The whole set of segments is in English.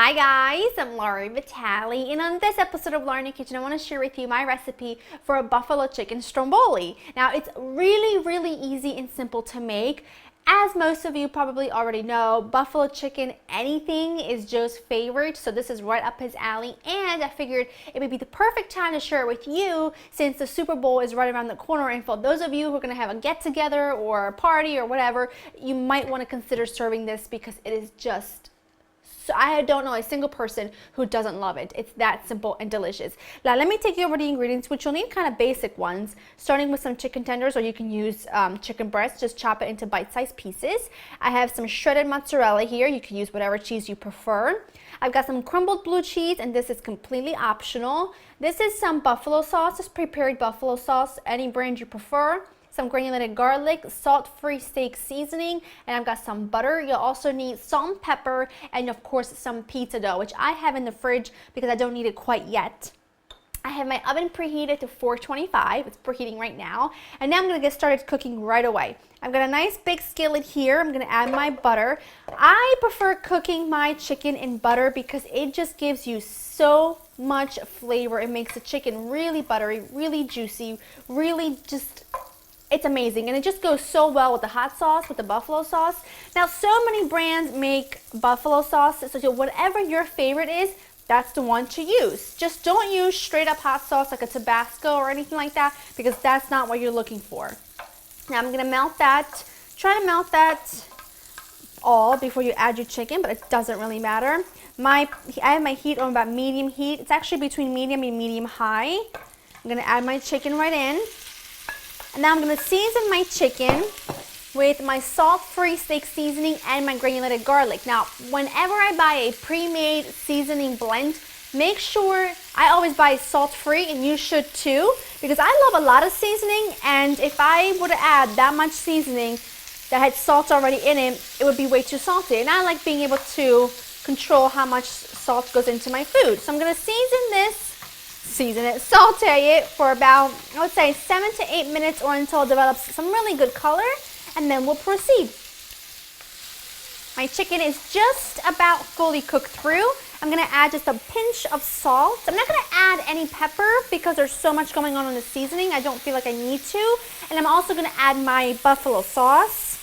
Hi guys, I'm Laurie Vitale, and on this episode of Laurie in the Kitchen, I want to share with you my recipe for a buffalo chicken stromboli. Now, it's really easy and simple to make. As most of you probably already know, buffalo chicken, anything is Joe's favorite, so this is right up his alley, and I figured it would be the perfect time to share it with you since the Super Bowl is right around the corner, and for those of you who are going to have a get-together or a party or whatever, you might want to consider serving this because it is just so I don't know a single person who doesn't love it. It's that simple and delicious. Now let me take you over the ingredients, which you'll need kind of basic ones, starting with some chicken tenders, or you can use chicken breast. Just chop it into bite-sized pieces. I have some shredded mozzarella here. You can use whatever cheese you prefer. I've got some crumbled blue cheese, and this is completely optional. This is some buffalo sauce, just prepared buffalo sauce, any brand you prefer. Some granulated garlic, salt-free steak seasoning, and I've got some butter. You'll also need salt and pepper, and of course some pizza dough, which I have in the fridge because I don't need it quite yet. I have my oven preheated to 425. It's preheating right now, and now I'm going to get started cooking right away. I've got a nice big skillet here. I'm going to add my butter. I prefer cooking my chicken in butter because it just gives you so much flavor. It makes the chicken really buttery, really juicy, really just... It's amazing, and it just goes so well with the hot sauce, with the buffalo sauce. Now, so many brands make buffalo sauce, so whatever your favorite is, that's the one to use. Just don't use straight up hot sauce like a Tabasco or anything like that, because that's not what you're looking for. Now, I'm gonna melt that. Try to melt that all before you add your chicken, but it doesn't really matter. I have my heat on about medium heat. It's actually between medium and medium high. I'm gonna add my chicken right in. And now I'm going to season my chicken with my salt-free steak seasoning and my granulated garlic. Now, whenever I buy a pre-made seasoning blend, make sure I always buy salt-free, and you should too, because I love a lot of seasoning, and if I were to add that much seasoning that had salt already in it, it would be way too salty. And I like being able to control how much salt goes into my food. So I'm going to saute it for about, I would say, 7 to 8 minutes, or until it develops some really good color, and then we'll proceed. My chicken is just about fully cooked through. I'm going to add just a pinch of salt. I'm not going to add any pepper because there's so much going on in the seasoning. I don't feel like I need to. And I'm also going to add my buffalo sauce.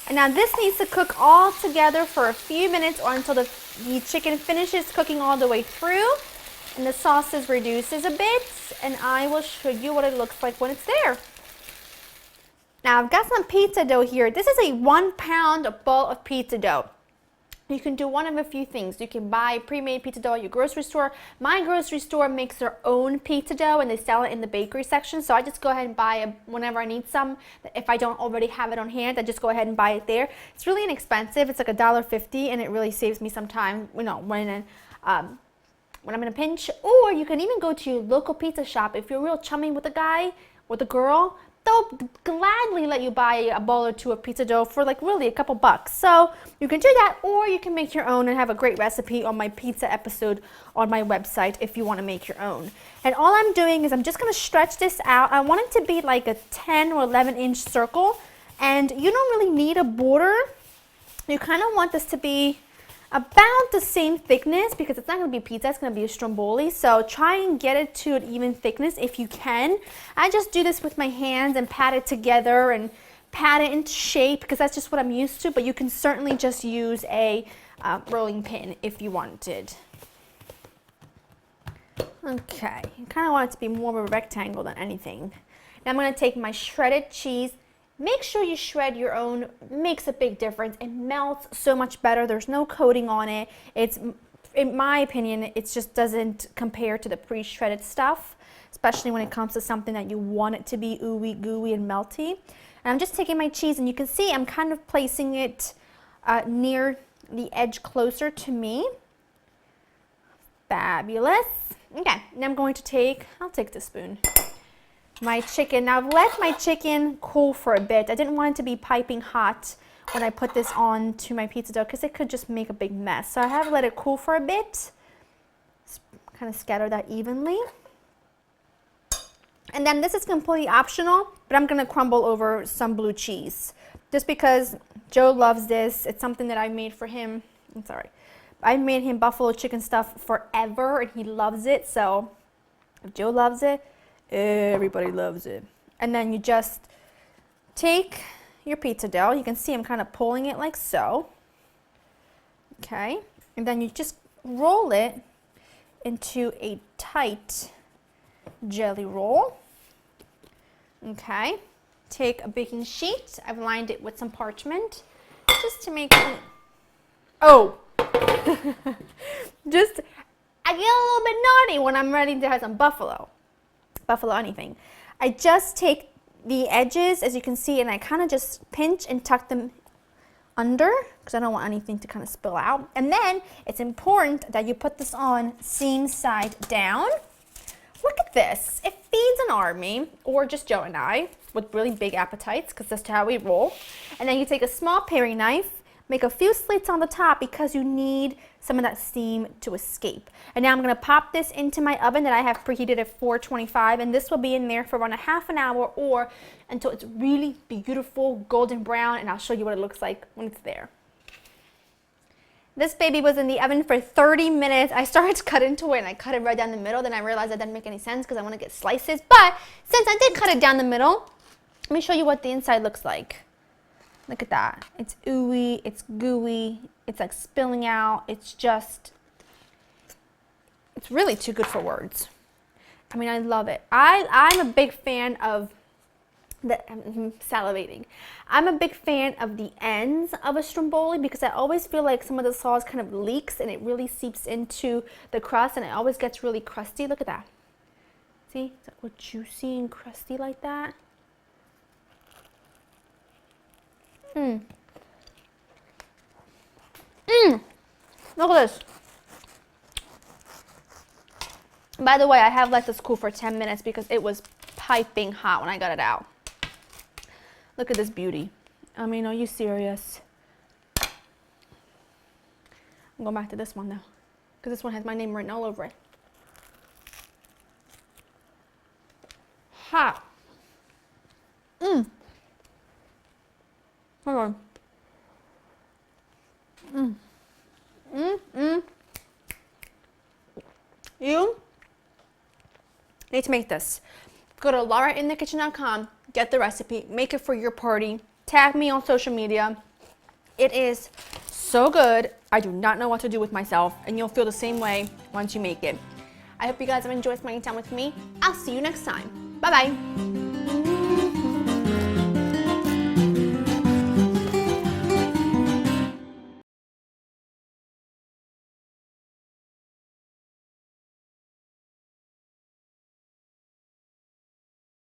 And now this needs to cook all together for a few minutes, or until the chicken finishes cooking all the way through and the sauces reduces a bit, and I will show you what it looks like when it's there. Now I've got some pizza dough here. This is a 1 pound ball of pizza dough. You can do one of a few things. You can buy pre-made pizza dough at your grocery store. My grocery store makes their own pizza dough, and they sell it in the bakery section, so I just go ahead and buy it whenever I need some. If I don't already have it on hand, I just go ahead and buy it there. It's really inexpensive. It's like $1.50, and it really saves me some time, you know, when I'm in a pinch. Or you can even go to your local pizza shop. If you're real chummy with a guy or the girl, they'll gladly let you buy a bowl or two of pizza dough for like really a couple bucks. So you can do that, or you can make your own and have a great recipe on my pizza episode on my website if you want to make your own. And all I'm doing is I'm just going to stretch this out. I want it to be like a 10 or 11 inch circle, and you don't really need a border. You kind of want this to be about the same thickness, because it's not going to be pizza, it's going to be a stromboli. So try and get it to an even thickness if you can. I just do this with my hands and pat it together and pat it into shape because that's just what I'm used to, but you can certainly just use a rolling pin if you wanted. Okay, I kind of want it to be more of a rectangle than anything. Now I'm going to take my shredded cheese. Make sure you shred your own. Makes a big difference. It melts so much better. There's no coating on it. It's, in my opinion, it just doesn't compare to the pre-shredded stuff, especially when it comes to something that you want it to be ooey gooey and melty. And I'm just taking my cheese, and you can see I'm kind of placing it near the edge closer to me. Fabulous. Okay, now I'm going to take, I'll take the spoon, my chicken. Now I've let my chicken cool for a bit. I didn't want it to be piping hot when I put this on to my pizza dough because it could just make a big mess. So I have let it cool for a bit. Kind of scatter that evenly. And then this is completely optional, but I'm going to crumble over some blue cheese just because Joe loves this. It's something that I made for him. It's all right. I made him buffalo chicken stuff forever and he loves it. So if Joe loves it, everybody loves it. And then you just take your pizza dough. You can see I'm kind of pulling it like so. Okay. And then you just roll it into a tight jelly roll. Okay. Take a baking sheet. I've lined it with some parchment just to make it. Oh! Just, I get a little bit naughty when I'm ready to have some buffalo anything. I just take the edges, as you can see, and I kind of just pinch and tuck them under because I don't want anything to kind of spill out. And then it's important that you put this on seam side down. Look at this. It feeds an army, or just Joe and I, with really big appetites, because that's how we roll. And then you take a small paring knife, make a few slits on the top because you need some of that steam to escape. And now I'm going to pop this into my oven that I have preheated at 425, and this will be in there for around a half an hour or until it's really beautiful golden brown, and I'll show you what it looks like when it's there. This baby was in the oven for 30 minutes. I started to cut into it and I cut it right down the middle. Then I realized that didn't make any sense because I want to get slices. But since I did cut it down the middle, let me show you what the inside looks like. Look at that. It's ooey, it's gooey, it's like spilling out. It's really too good for words. I mean, I love it. I'm a big fan of I'm salivating. I'm a big fan of the ends of a Stromboli because I always feel like some of the sauce kind of leaks and it really seeps into the crust and it always gets really crusty. Look at that. See? It's like juicy and crusty like that. Look at this. By the way, I have let this cool for 10 minutes because it was piping hot when I got it out. Look at this beauty. I mean, are you serious? I'm going back to this one now because this one has my name written all over it. Hot. Hold on. You need to make this. Go to laurainthekitchen.com, get the recipe, make it for your party, tag me on social media. It is so good. I do not know what to do with myself, and you'll feel the same way once you make it. I hope you guys have enjoyed spending time with me. I'll see you next time. Bye-bye.